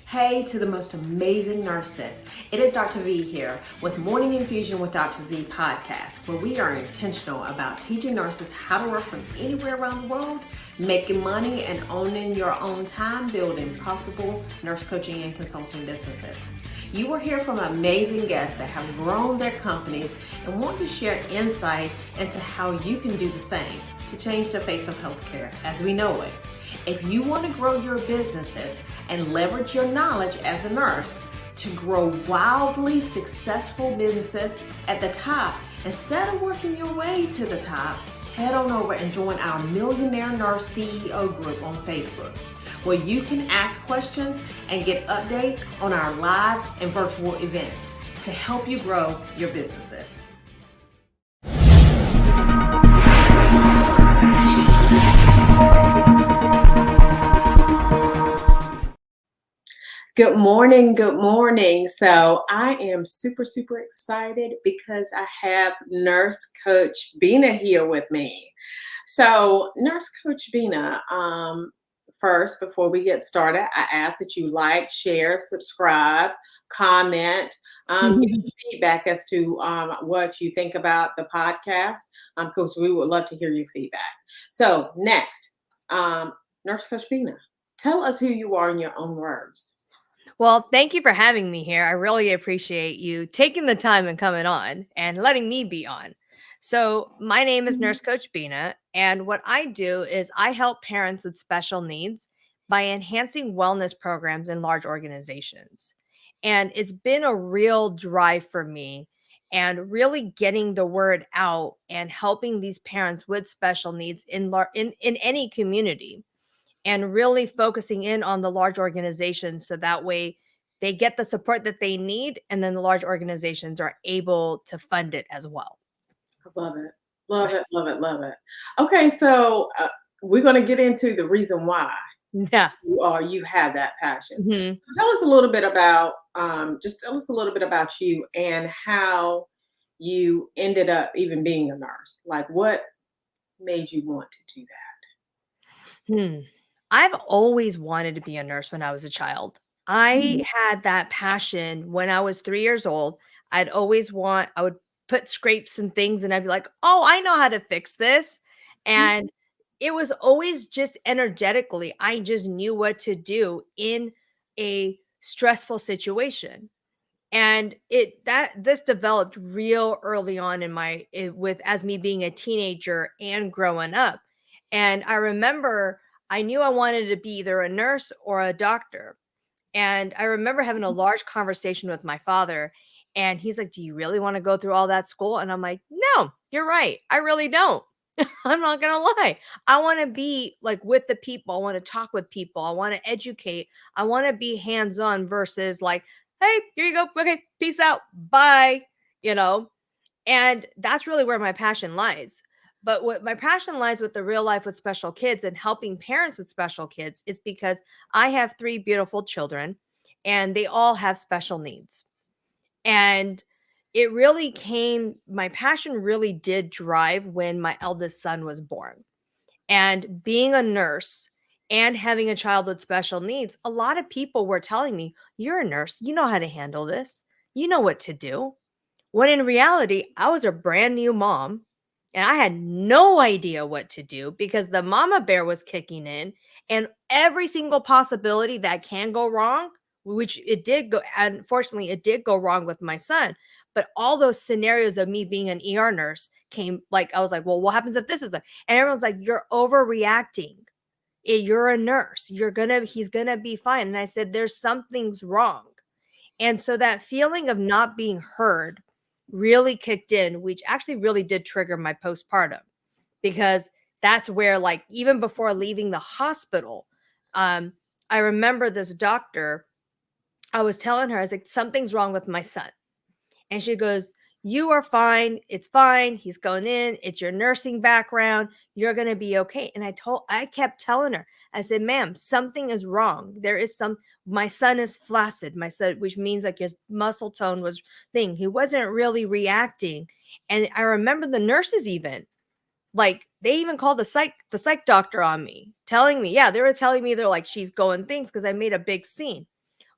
Hey to the most amazing nurses. It is Dr. V here with Morning Infusion with Dr. V podcast, where we are intentional about teaching nurses how to work from anywhere around the world, making money and owning your own time, building profitable nurse coaching and consulting businesses. You will hear from amazing guests that have grown their companies and want to share insight into how you can do the same to change the face of healthcare as we know it. If you want to grow your businesses and leverage your knowledge as a nurse to grow wildly successful businesses at the top, instead of working your way to the top, head on over and join our Millionaire Nurse CEO group on Facebook, where you can ask questions and get updates on our live and virtual events to help you grow your businesses. Good morning. Good morning. So I am super excited because I have Nurse Coach Bina here with me. So Nurse Coach Bina, first, before we get started, I ask that you like, share, subscribe, comment, give us feedback as to what you think about the podcast, because we would love to hear your feedback. So next, Nurse Coach Bina, tell us who you are in your own words. Well, thank you for having me here. I really appreciate you taking the time and coming on and letting me be on. So, my name is Nurse Coach Bina, and what I do is I help parents with special needs by enhancing wellness programs in large organizations. And it's been a real drive for me and really getting the word out and helping these parents with special needs in any community and really focusing in on the large organizations so that way they get the support that they need and then the large organizations are able to fund it as well. I love it. Love it. Love it. Love it. Okay, so we're going to get into the reason why Yeah. you have that passion. hmm So tell us a little bit about tell us a little bit about you and how you ended up even being a nurse. Like what made you want to do that? Hmm. I've always wanted to be a nurse when I was a child. I had that passion when I was 3 years old. I would put scrapes and things and I'd be like, oh, I know how to fix this. And it was always just energetically, I just knew what to do in a stressful situation. And this developed real early on with as me being a teenager and growing up. And I remember I knew I wanted to be either a nurse or a doctor. And I remember having a large conversation with my father, and he's like, "Do you really want to go through all that school?" And I'm like, "No, you're right. I really don't." I'm not going to lie. I want to be like with the people. I want to talk with people. I want to educate. I want to be hands-on versus like, "Hey, here you go. Okay, peace out. Bye." You know? And that's really where my passion lies. But what my passion lies with the real life with special kids and helping parents with special kids is because I have 3 beautiful children and they all have special needs. And my passion really did drive when my eldest son was born. And being a nurse and having a child with special needs, a lot of people were telling me, "You're a nurse. You know how to handle this. You know what to do." When in reality, I was a brand new mom and I had no idea what to do because the mama bear was kicking in and every single possibility that can go wrong, which it did go, unfortunately, it did go wrong with my son. But all those scenarios of me being an ER nurse came like, I was like, well, what happens if this is and everyone's like, you're overreacting. You're a nurse. He's gonna be fine. And I said, there's something's wrong. And so that feeling of not being heard really kicked in, which actually really did trigger my postpartum because that's where, like, even before leaving the hospital, I remember this doctor, I was telling her, I was like, something's wrong with my son. And she goes, "You are fine. It's fine. He's going in. It's your nursing background. You're going to be okay." And I kept telling her, I said, "Ma'am, something is wrong. My son is flaccid, my son, which means like his muscle tone was thing. He wasn't really reacting." And I remember the nurses even, like, they even called the psych doctor on me, telling me, yeah, they were telling me, they're like, she's going things because I made a big scene.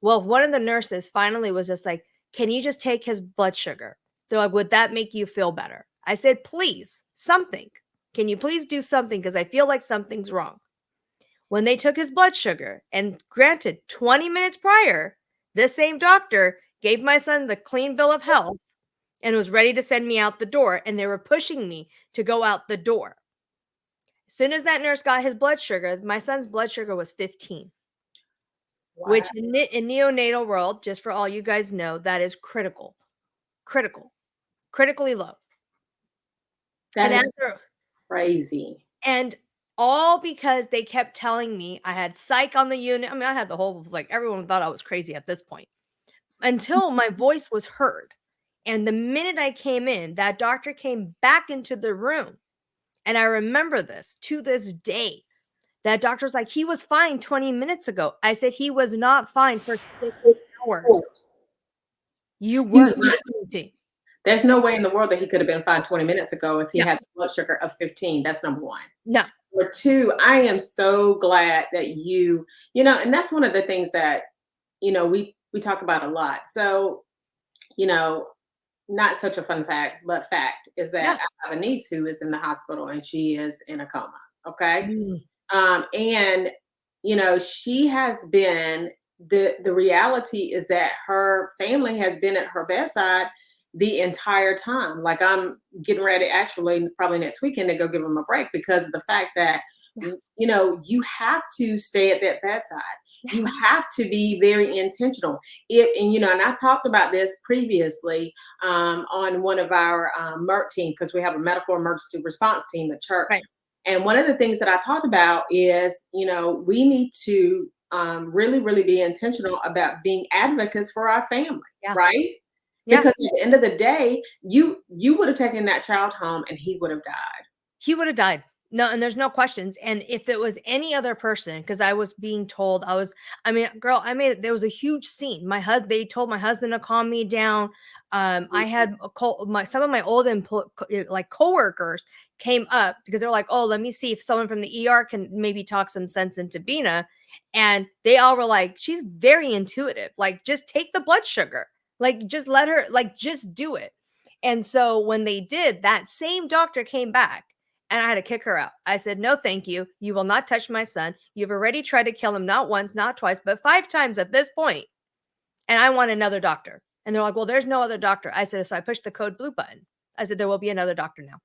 Well, one of the nurses finally was just like, can you just take his blood sugar? They're like, would that make you feel better? I said, please, something. Can you please do something? Because I feel like something's wrong. When they took his blood sugar, and granted, 20 minutes prior, this same doctor gave my son the clean bill of health and was ready to send me out the door, and they were pushing me to go out the door. As soon as that nurse got his blood sugar, my son's blood sugar was 15, Wow. which in neonatal world, just for all you guys know, that is critically low. That And is after, crazy. and all because they kept telling me I had psych on the unit. I mean, I had the whole, like, everyone thought I was crazy at this point until my voice was heard. And the minute I came in, that doctor came back into the room. And I remember this to this day. That doctor's like, he was fine 20 minutes ago. I said, he was not fine for 6 hours. You He weren't was not. listening to me. There's no way in the world that he could have been fine 20 minutes ago if he No. had blood sugar of 15. That's number one. No. Number two, I am so glad that and that's one of the things that, we talk about a lot. So, not such a fun fact, but fact is Yeah. that I have a niece who is in the hospital and she is in a coma. Okay. Mm. And she has been the reality is that her family has been at her bedside the entire time. Like, I'm getting ready actually probably next weekend to go give them a break because of the fact that you have to stay at that bedside. You have to be very intentional. And I talked about this previously on one of our MERT team, because we have a medical emergency response team at church. Right. And one of the things that I talked about is, we need to really, really be intentional about being advocates for our family, Yeah. right? Yeah. Because at the end of the day, you would have taken that child home and he would have died. He would have died. No, and there's no questions. And if it was any other person, because I was being told, girl, there was a huge scene. They told my husband to calm me down. I had some of my old coworkers came up because they're like, oh, let me see if someone from the ER can maybe talk some sense into Bina. And they all were like, she's very intuitive. Like, just take the blood sugar. Like, just let her, like, just do it. And so when they did, that same doctor came back. And I had to kick her out. I said, no, thank you. You will not touch my son. You've already tried to kill him not once, not twice, but 5 times at this point. And I want another doctor. And they're like, well, there's no other doctor. I said, so I pushed the code blue button. I said, there will be another doctor now.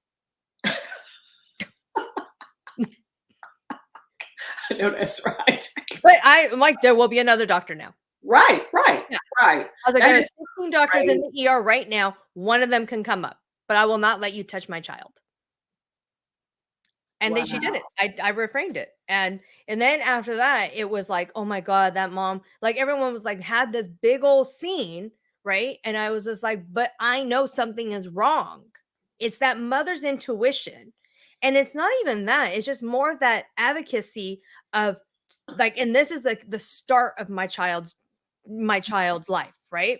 I know that's right. But I'm like, there will be another doctor now. Right. Yeah. Right. I was like, there's 15 doctors in the ER right now. One of them can come up, but I will not let you touch my child. And then she did it. I refrained it. And then after that, it was like, oh my God, that mom, like, everyone was like, had this big old scene, right? And I was just like, but I know something is wrong. It's that mother's intuition. And it's not even that. It's just more of that advocacy of, like, and this is the start of my child's life, right?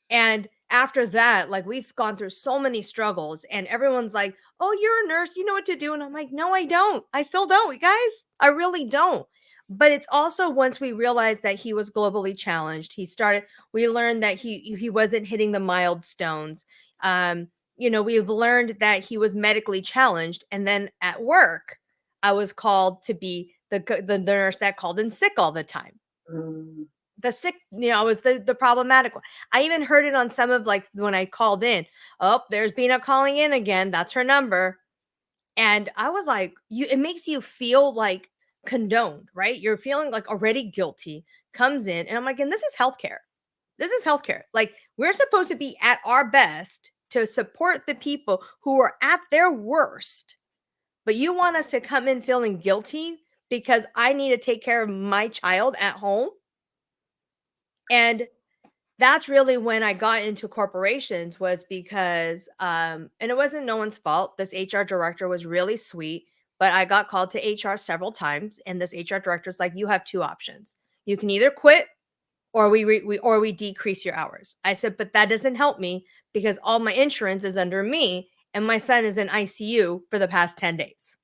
And after that, like, we've gone through so many struggles, and everyone's like, oh, you're a nurse, you know what to do. And I'm like, no, I don't. I still don't, you guys. I really don't. But it's also, once we realized that he was globally challenged, we learned that he wasn't hitting the milestones. We've learned that he was medically challenged. And then at work, I was called to be the nurse that called in sick all the time. The sick, I was the problematic one. I even heard it on some of, like, when I called in. Oh, there's Bina calling in again. That's her number. And I was like, it makes you feel like condoned, right? You're feeling like already guilty. Comes in, and I'm like, and this is healthcare. This is healthcare. Like, we're supposed to be at our best to support the people who are at their worst. But you want us to come in feeling guilty because I need to take care of my child at home? And that's really when I got into corporations, was because, and it wasn't no one's fault. This HR director was really sweet, but I got called to HR several times. And this HR director's like, you have 2 options. You can either quit, or we decrease your hours. I said, but that doesn't help me because all my insurance is under me and my son is in ICU for the past 10 days.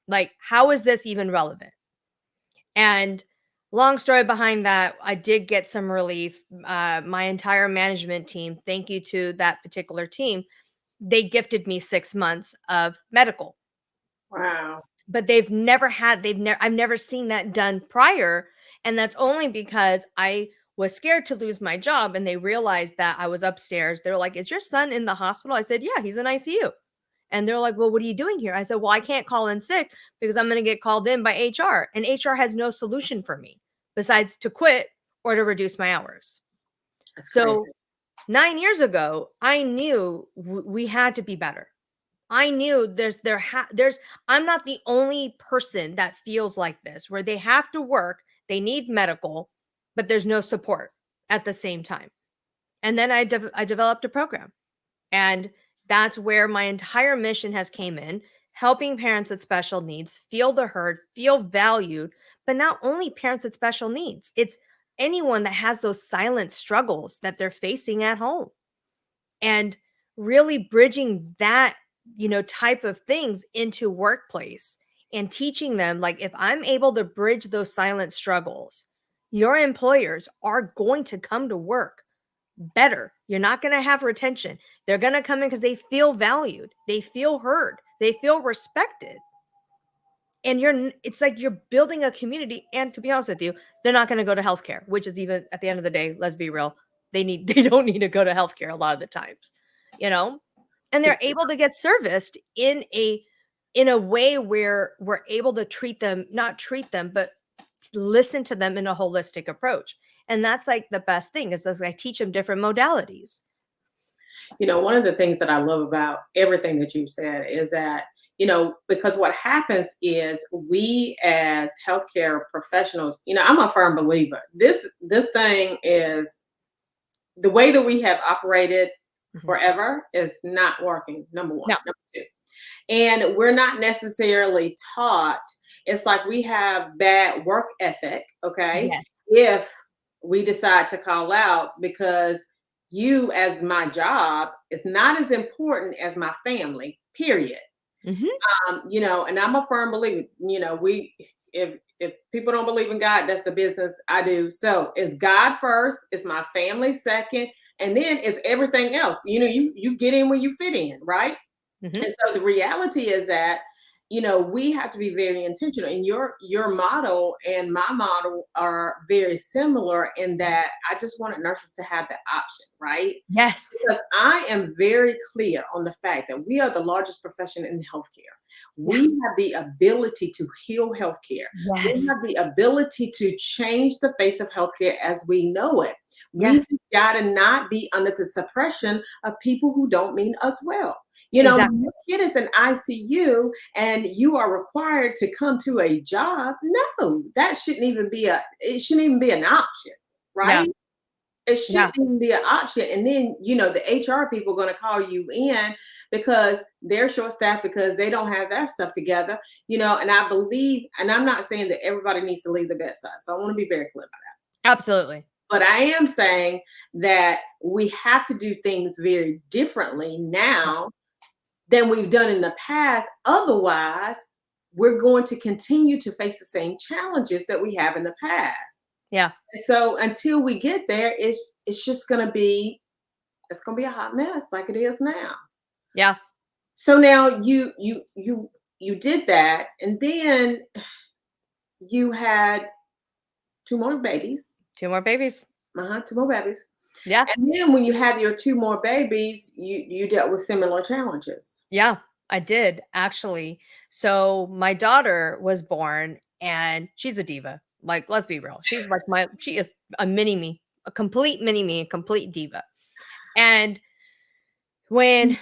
Like, how is this even relevant? And Long story behind that, I did get some relief. My entire management team, thank you to that particular team, they gifted me 6 months of medical. Wow. But I've never seen that done prior, and that's only because I was scared to lose my job, and they realized that I was upstairs. They're like, "Is your son in the hospital?" I said, "Yeah, he's in ICU." And they're like, "Well, what are you doing here?" I said, "Well, I can't call in sick because I'm going to get called in by HR, and HR has no solution for me besides to quit or to reduce my hours." That's So crazy. 9 years ago, I knew we had to be better. I knew there's I'm not the only person that feels like this, where they have to work, they need medical, but there's no support at the same time. And then I developed a program, and that's where my entire mission has came in, helping parents with special needs feel the heard, feel valued, but not only parents with special needs, it's anyone that has those silent struggles that they're facing at home, and really bridging that, type of things into workplace, and teaching them, like, if I'm able to bridge those silent struggles, your employers are going to come to work better. You're not going to have retention. They're going to come in because they feel valued, they feel heard, they feel respected. And it's like you're building a community. And to be honest with you, they're not going to go to healthcare, which is, even at the end of the day, let's be real, they don't need to go to healthcare a lot of the times, you know and they're It's able to get serviced in a way where we're able to treat them, not treat them, but listen to them in a holistic approach. And that's like the best thing, is that I teach them different modalities. One of the things that I love about everything that you said is that, because what happens is we as healthcare professionals, I'm a firm believer. This thing is the way that we have operated Mhm. forever is not working. Number one. No. Number two. And we're not necessarily taught. It's like we have bad work ethic, okay? Yes. If we decide to call out because you, as my job, is not as important as my family, period. Hmm. And I'm a firm believer, we if people don't believe in God, that's the business I do. So it's God first, it's my family second, and then it's everything else. You get in when you fit in, right? Hmm. And so the reality is that, we have to be very intentional. And your model and my model are very similar in that I just wanted nurses to have the option, right? Yes. Because I am very clear on the fact that we are the largest profession in healthcare. Yeah. We have the ability to heal healthcare. We Yes. have the ability to change the face of healthcare as we know it. We Yes. just gotta not be under the suppression of people who don't mean us well. When Exactly. your kid is in ICU and you are required to come to a job, no, it shouldn't even be an option, Yeah. right? It Yeah. shouldn't even be an option. And then, the HR people are going to call you in because they're short staffed because they don't have their stuff together, and I believe, and I'm not saying that everybody needs to leave the bedside. So I want to be very clear about that. Absolutely. But I am saying that we have to do things very differently Yeah. now than we've done in the past. Otherwise, we're going to continue to face the same challenges that we have in the past. Yeah. And so until we get there, it's just gonna be a hot mess like it is now. Yeah. So now you did that, and then you had two more babies. 2 more babies. Two more babies. Yeah. And then when you had your two more babies, you dealt with similar challenges. Yeah, I did actually. So my daughter was born, and she's a diva. Like, let's be real. She is a mini me, a complete mini me, a complete diva. And when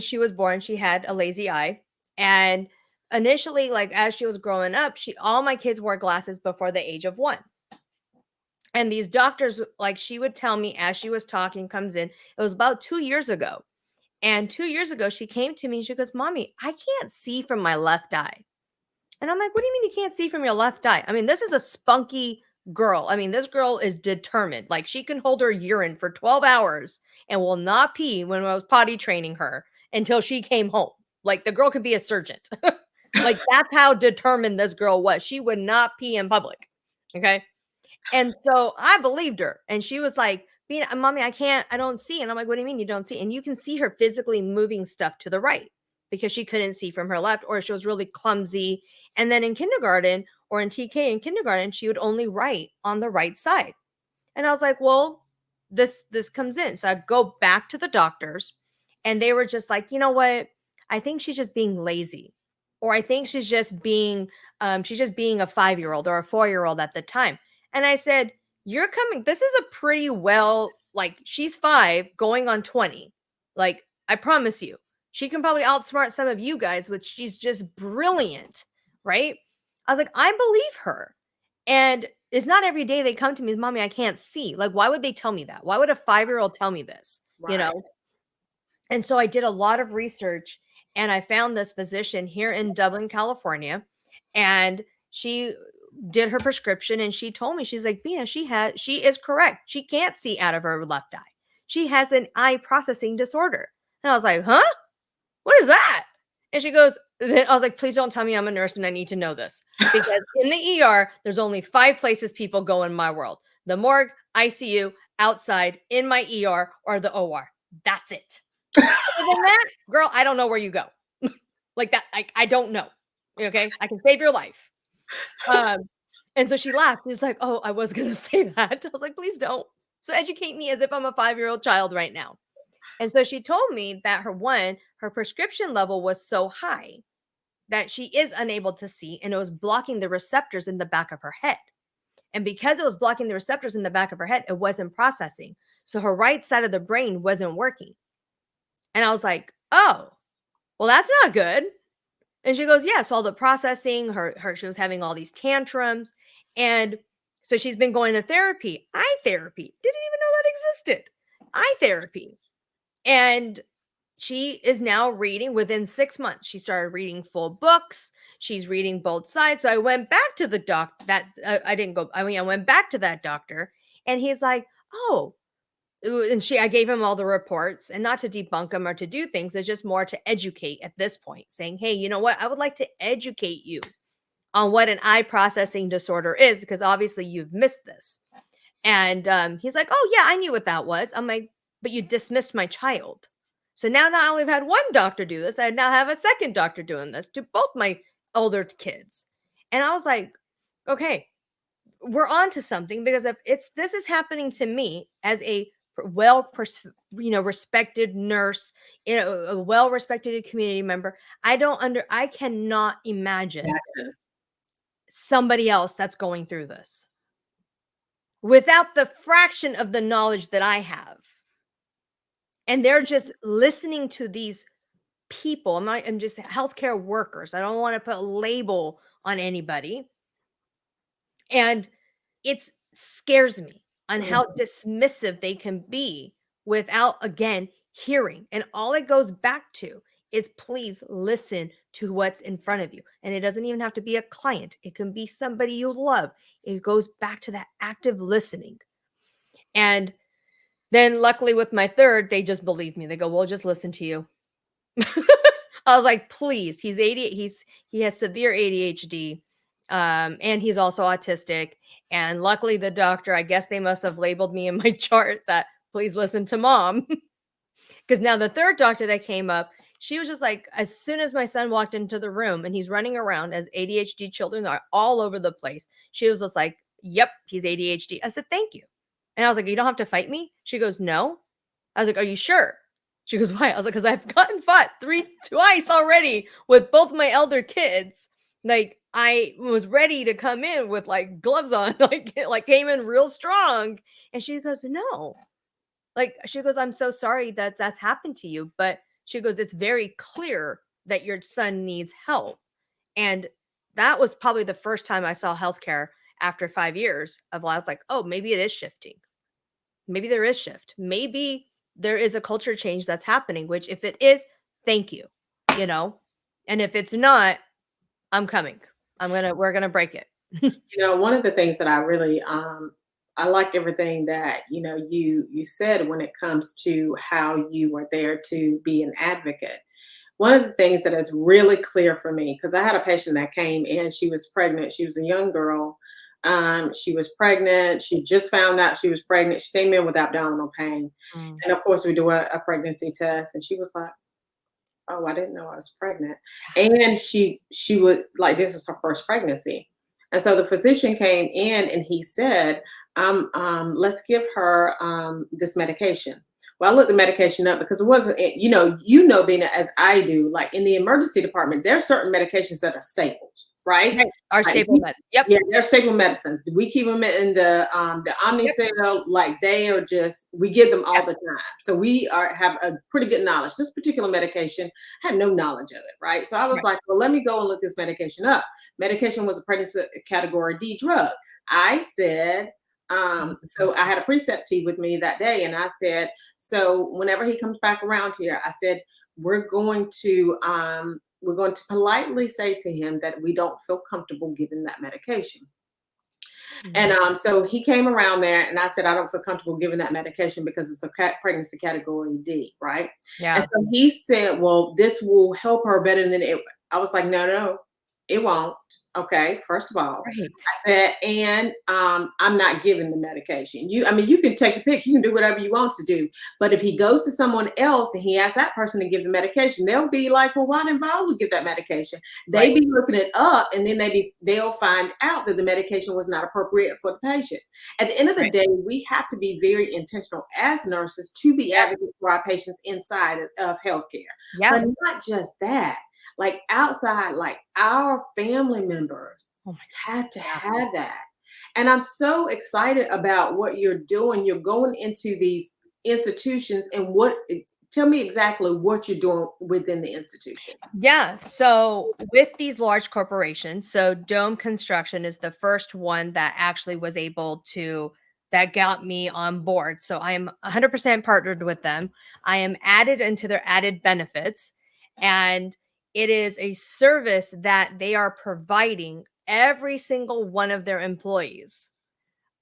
she was born, she had a lazy eye. And initially, like, as she was growing up, all my kids wore glasses before the age of 1. And these doctors, like, she would tell me as she was talking, comes in, it was about 2 years ago. And 2 years ago, she came to me and she goes, "Mommy, I can't see from my left eye." And I'm like, "What do you mean you can't see from your left eye?" I mean, this is a spunky girl. I mean, this girl is determined. Like, she can hold her urine for 12 hours and will not pee when I was potty training her until she came home. Like, the girl could be a surgeon. Like, that's how determined this girl was. She would not pee in public. Okay. And so I believed her. And she was like, Bina, mommy, I don't see. And I'm like, what do you mean you don't see? And you can see her physically moving stuff to the right because she couldn't see from her left, or she was really clumsy. And then in kindergarten or in TK in kindergarten, she would only write on the right side. And I was like, well, this comes in. So I go back to the doctors and they were just like, you know what? I think she's just being lazy. Or I think she's just being a 5-year-old or a 4-year-old at the time. And I said, you're coming, this is a pretty well, like she's 5 going on 20. Like, I promise you, she can probably outsmart some of you guys, which she's just brilliant, right? I was like, I believe her. And it's not every day they come to me, mommy, I can't see. Like, why would they tell me that? Why would a 5-year-old tell me this? You Right. know? And so I did a lot of research and I found this physician here in Dublin, California. And she did her prescription and she told me, she's like, Bina, she is correct. She can't see out of her left eye. She has an eye processing disorder. And I was like, huh? What is that? And she goes, then I was like, please don't tell me I'm a nurse and I need to know this. Because in the ER, there's only 5 places people go in my world: the morgue, ICU, outside, in my ER, or the OR. That's it. Other than that, girl, I don't know where you go. Like that, I don't know. Okay. I can save your life. Um, and so she laughed. She's like, oh, I was gonna say that. I was like, please don't. So educate me as if I'm a 5-year-old child right now. And so she told me that her prescription level was so high that she is unable to see and it was blocking the receptors in the back of her head. And because it was blocking the receptors in the back of her head, it wasn't processing. So her right side of the brain wasn't working. And I was like, oh, well, that's not good. And she goes, yes, yeah, so all the processing, she was having all these tantrums. And so she's been going to therapy, eye therapy. Didn't even know that existed. Eye therapy. And she is now reading within 6 months. She started reading full books. She's reading both sides. So I went back to the doc. I went back to that doctor and he's like, oh, and I gave him all the reports, and not to debunk them or to do things. It's just more to educate at this point, saying, hey, you know what? I would like to educate you on what an eye processing disorder is, because obviously you've missed this. And he's like, oh, yeah, I knew what that was. I'm like, but you dismissed my child. So now not only have had one doctor do this, I now have a second doctor doing this to both my older kids. And I was like, okay, we're on to something, because if this is happening to me as a respected nurse, a well-respected community member, I cannot imagine somebody else that's going through this without the fraction of the knowledge that I have. And they're just listening to these people. I'm just healthcare workers. I don't want to put a label on anybody. And it scares me on how dismissive they can be without, again, hearing. And all it goes back to is, please listen to what's in front of you. And it doesn't even have to be a client. It can be somebody you love. It goes back to that active listening. And then luckily with my third, they just believe me. They go, we'll just listen to you. I was like, please, he has severe ADHD. And he's also autistic. And luckily the doctor, I guess they must have labeled me in my chart that please listen to mom. Because now the third doctor that came up, she was just like, as soon as my son walked into the room and he's running around, as ADHD children are all over the place, she was just like, yep, he's ADHD. I said, thank you. And I was like, you don't have to fight me? She goes, no. I was like, are you sure? She goes, why? I was like, because I've gotten fought twice already with both my elder kids. Like, I was ready to come in with like gloves on, like came in real strong. And she goes, no. Like, she goes, I'm so sorry that that's happened to you. But she goes, it's very clear that your son needs help. And that was probably the first time I saw healthcare after 5 years of, I was like, oh, maybe it is shifting. Maybe there is shift. Maybe there is a culture change that's happening, which if it is, thank you, and if it's not, I'm coming. We're going to break it. One of the things that I really I like everything that you said when it comes to how you were there to be an advocate. One of the things that is really clear for me, because I had a patient that came in, she was pregnant, she was a young girl, She was pregnant. She just found out she was pregnant. She came in with abdominal pain. Mm. And of course, we do a pregnancy test. And she was like, oh, I didn't know I was pregnant. And she would like this was her first pregnancy. And so the physician came in and he said, let's give her this medication. Well, I looked the medication up because it wasn't, Bina, as I do, like in the emergency department, there are certain medications that are staples, right? Right. Our Like staple med. Yep. yeah, they're staple medicines. We keep them in the Yep. Omnicell, like they are just we give them Yeah. all the time. So we have a pretty good knowledge. This particular medication had no knowledge of it, right? So I was Right. like, well, let me go and look this medication up. Medication was a pregnancy category D drug. I said, so I had a preceptee with me that day, and I said, so whenever he comes back around here, I said, we're going to politely say to him that we don't feel comfortable giving that medication. And Mhm. so he came around there, and I said, I don't feel comfortable giving that medication because it's a pregnancy category D, right? And Yeah. so he said, well, this will help her better than it. I was like, no, no, it won't. Okay, first of all, Right. I said, and I'm not giving the medication. You can take a pick, you can do whatever you want to do. But if he goes to someone else and he asks that person to give the medication, they'll be like, well, why didn't Viola give that medication? Right. They be looking it up, and then they'll find out that the medication was not appropriate for the patient. At the end of the Right. day, we have to be very intentional as nurses to be Yes. advocates for our patients inside of healthcare. Yeah. But not just that, like outside, like our family members Oh my had to God. have that. And I'm so excited about what you're doing. You're going into these institutions and tell me exactly what you're doing within the institution. Yeah. So with these large corporations, so Dome Construction is the first one that actually was able to that got me on board. So I am 100% partnered with them. I am added into their added benefits, and it is a service that they are providing every single one of their employees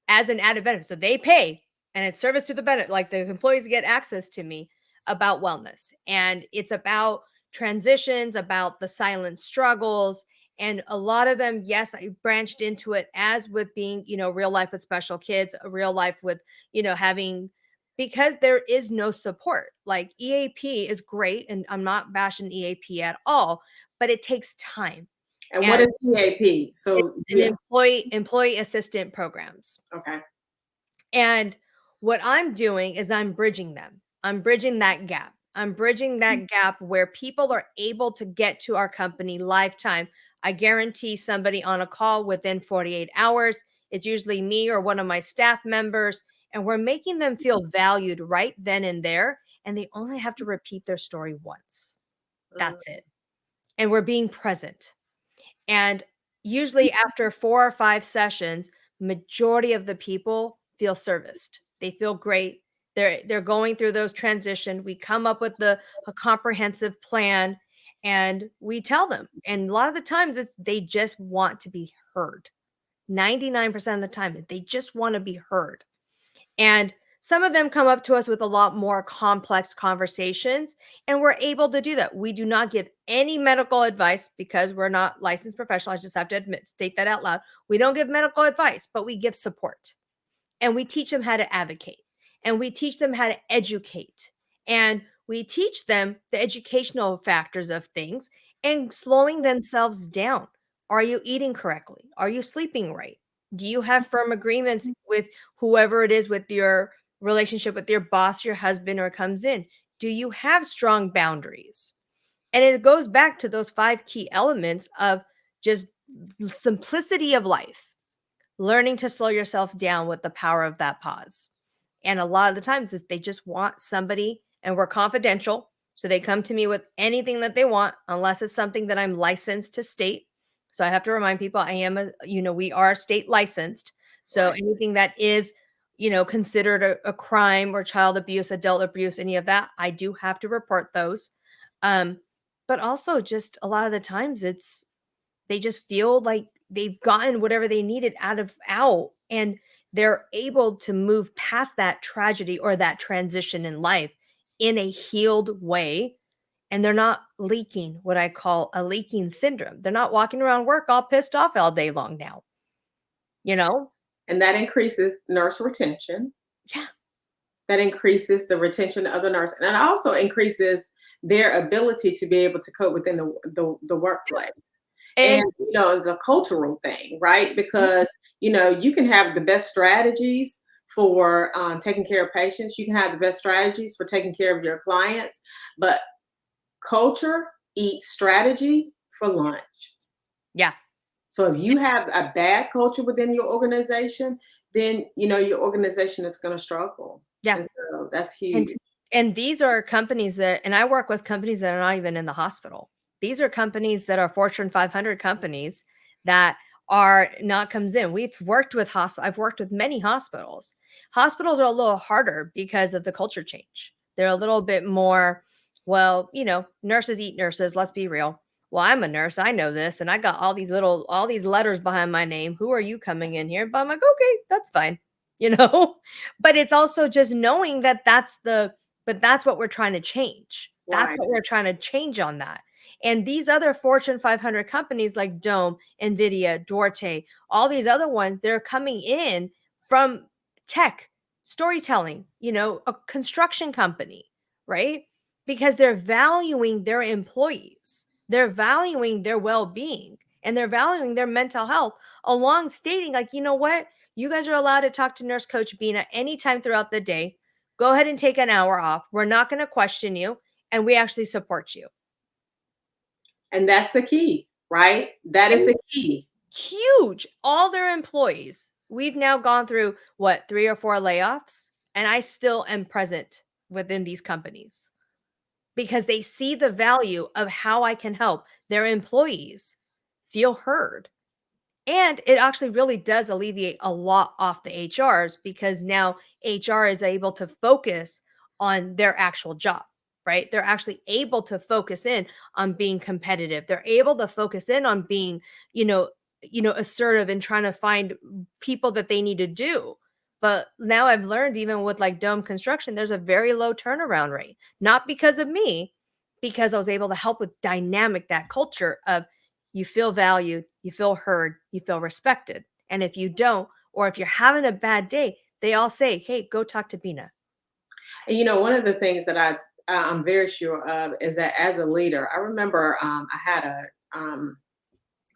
as an added benefit. So they pay, and it's service to the benefit. Like the employees get access to me about wellness. And it's about transitions, about the silent struggles. And a lot of them, yes, I branched into it as with being, real life with special kids, a real life with, having because there is no support. Like EAP is great, and I'm not bashing EAP at all, but it takes time. And what And is PAP? it's So an yeah, employee assistant programs. okay. And what I'm doing is I'm bridging them. I'm bridging that gap. I'm bridging that gap where people are able to get to our company lifetime. I guarantee somebody on a call within 48 hours. It's usually me or one of my staff members, and we're making them feel valued right then and there. And they only have to repeat their story once. That's Mm. it. And we're being present. And usually after 4 or 5 sessions, majority of the people feel serviced. They feel great. They're going through those transition. We come up with a comprehensive plan, and we tell them. And a lot of the times they just want to be heard. 99% of the time, they just want to be heard. And some of them come up to us with a lot more complex conversations, and we're able to do that. We do not give any medical advice because we're not licensed professionals. I just have to state that out loud. We don't give medical advice, but we give support, and we teach them how to advocate, and we teach them how to educate, and we teach them the educational factors of things and slowing themselves down. Are you eating correctly? Are you sleeping right? Do you have firm agreements with whoever it is with your relationship with your boss, your husband, or comes in? Do you have strong boundaries? And it goes back to those 5 key elements of just simplicity of life, learning to slow yourself down with the power of that pause. And a lot of the times is they just want somebody, and we're confidential. So they come to me with anything that they want, unless it's something that I'm licensed to state. So I have to remind people we are state licensed. So Right. anything that is, considered a crime or child abuse, adult abuse, any of that, I do have to report those. Um, but also just a lot of the times they just feel like they've gotten whatever they needed out, and they're able to move past that tragedy or that transition in life in a healed way, and they're not leaking what I call a leaking syndrome. They're not walking around work all pissed off all day long now. you know? And that increases nurse retention. Yeah. That increases the retention of the nurse, and it also increases their ability to be able to cope within the workplace. And And it's a cultural thing, right? Mhm. Because you can have the best strategies for taking care of patients. You can have the best strategies for taking care of your clients, but culture eats strategy for lunch. yeah. So if you have a bad culture within your organization, then your organization is going to struggle, Yeah. and so that's And huge. and these are companies that and I work with companies that are not even in the hospital. These are companies that are Fortune 500 companies that are not comes in. I've worked with many hospitals. Hospitals are a little harder because of the culture change. They're a little bit more, well, nurses eat nurses, let's be real. Well, I'm a nurse, I know this, and I got all these letters behind my name. Who are you coming in here? But I'm like, okay, that's fine. You know, but it's also just knowing that that's what we're trying to change. That's Right. what we're trying to change on that. And these other Fortune 500 companies like Dome, Nvidia, Duarte, all these other ones, they're coming in from tech, storytelling, a construction company, right? Because they're valuing their employees, they're valuing their well being, and they're valuing their mental health, along stating, like, you know what? You guys are allowed to talk to Nurse Coach Bina anytime throughout the day. Go ahead and take an hour off. We're not going to question you, and we actually support you. And that's the key, right? That is And the key. huge. All their employees. We've now gone through what, 3 or 4 layoffs, and I still am present within these companies because they see the value of how I can help their employees feel heard. And it actually really does alleviate a lot off the HRs because now HR is able to focus on their actual job, right? They're actually able to focus in on being competitive. They're able to focus in on being, assertive and trying to find people that they need to do. But now I've learned, even with like Dome Construction, there's a very low turnaround rate, not because of me, because I was able to help with dynamic that culture of you feel valued, you feel heard, you feel respected. And if you don't, or if you're having a bad day, they all say, hey, go talk to Bina. And one of the things that I'm very sure of is that as a leader, I remember I had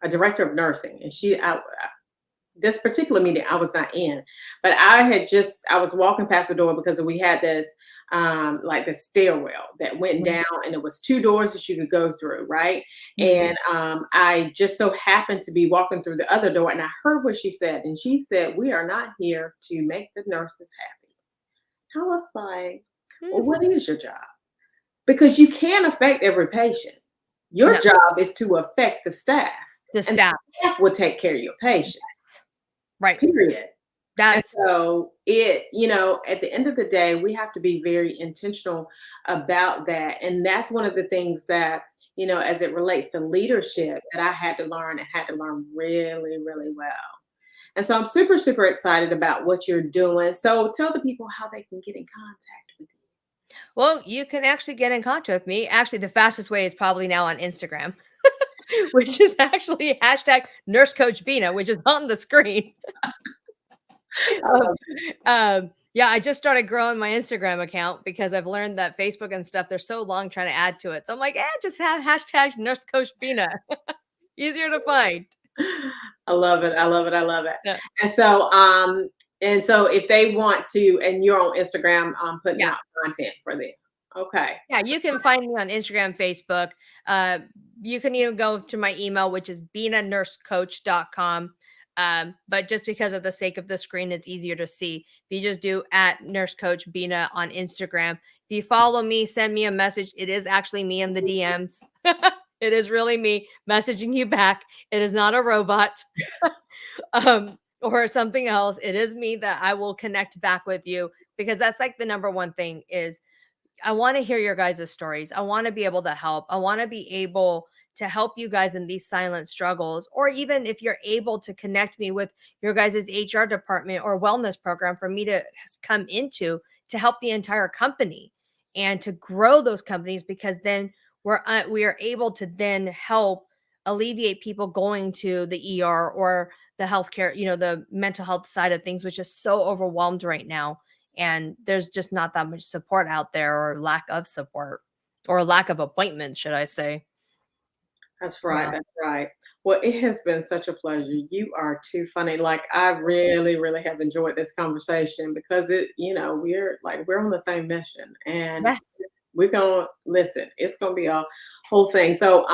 a director of nursing, and this particular meeting I was not in, but I was walking past the door because we had this like this stairwell that went Mhm. down, and it was 2 doors that you could go through, right? Mhm. And I just so happened to be walking through the other door, and I heard what she said, and she said, "We are not here to make the nurses happy." I was like, "Well, Mm. what is your job?" Because you can't affect every patient. Your No, job is to affect the staff, the and staff. the staff will take care of your patients. Yes. Right. Period. And That's so at the end of the day, we have to be very intentional about that. And that's one of the things that, as it relates to leadership, that I had to learn and had to learn really, really well. And so I'm super, super excited about what you're doing. So tell the people how they can get in contact with you. well, you can actually get in contact with me. Actually, the fastest way is probably now on Instagram, which is actually hashtag Nurse Coach Bina, which is on the screen. I Um, love yeah, I just started growing my Instagram account because I've learned that Facebook and stuff, they're so long trying to add to it. So I'm like, just have hashtag Nurse Coach Bina. Easier to find. I love it. I love it. I love it. Yeah. And so, if they want to, and you're on Instagram, putting Yeah. out content for them. Okay. Yeah. You can find me on Instagram, Facebook. Uh, you can even go to my email, which is binanursecoach.com. But just because of the sake of the screen, it's easier to see. If you just do at Nurse Coach Bina on Instagram, if you follow me, send me a message. It is actually me in the DMs. It is really me messaging you back. It is not a robot. Or something else. It is me that I will connect back with you because that's like the number one thing is I want to hear your guys' stories. I want to be able to help. I want to be able to help you guys in these silent struggles, or even if you're able to connect me with your guys' HR department or wellness program for me to come into to help the entire company and to grow those companies because then we are able to then help alleviate people going to the ER or the healthcare, the mental health side of things, which is so overwhelmed right now. And there's just not that much support out there, or lack of support, or lack of appointments, should I say. That's right. Yeah. That's right. Well, it has been such a pleasure. You are too funny. Like I really, really have enjoyed this conversation because we're on the same mission and Yes. we're gonna listen. It's gonna be a whole thing. So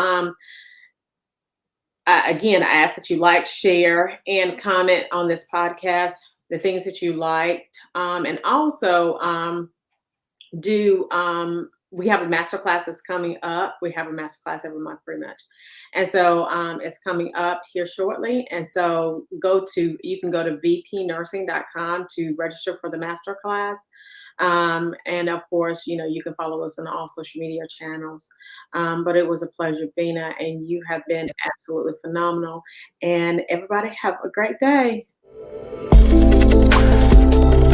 again, I ask that you like, share, and comment on this podcast, the things that you liked. And also do we have a master class that's coming up. We have a master class every month pretty much. And so it's coming up here shortly. And so you can go to vpnursing.com to register for the master class. And of course, you can follow us on all social media channels. But it was a pleasure, Bina, and you have been absolutely phenomenal. And everybody have a great day.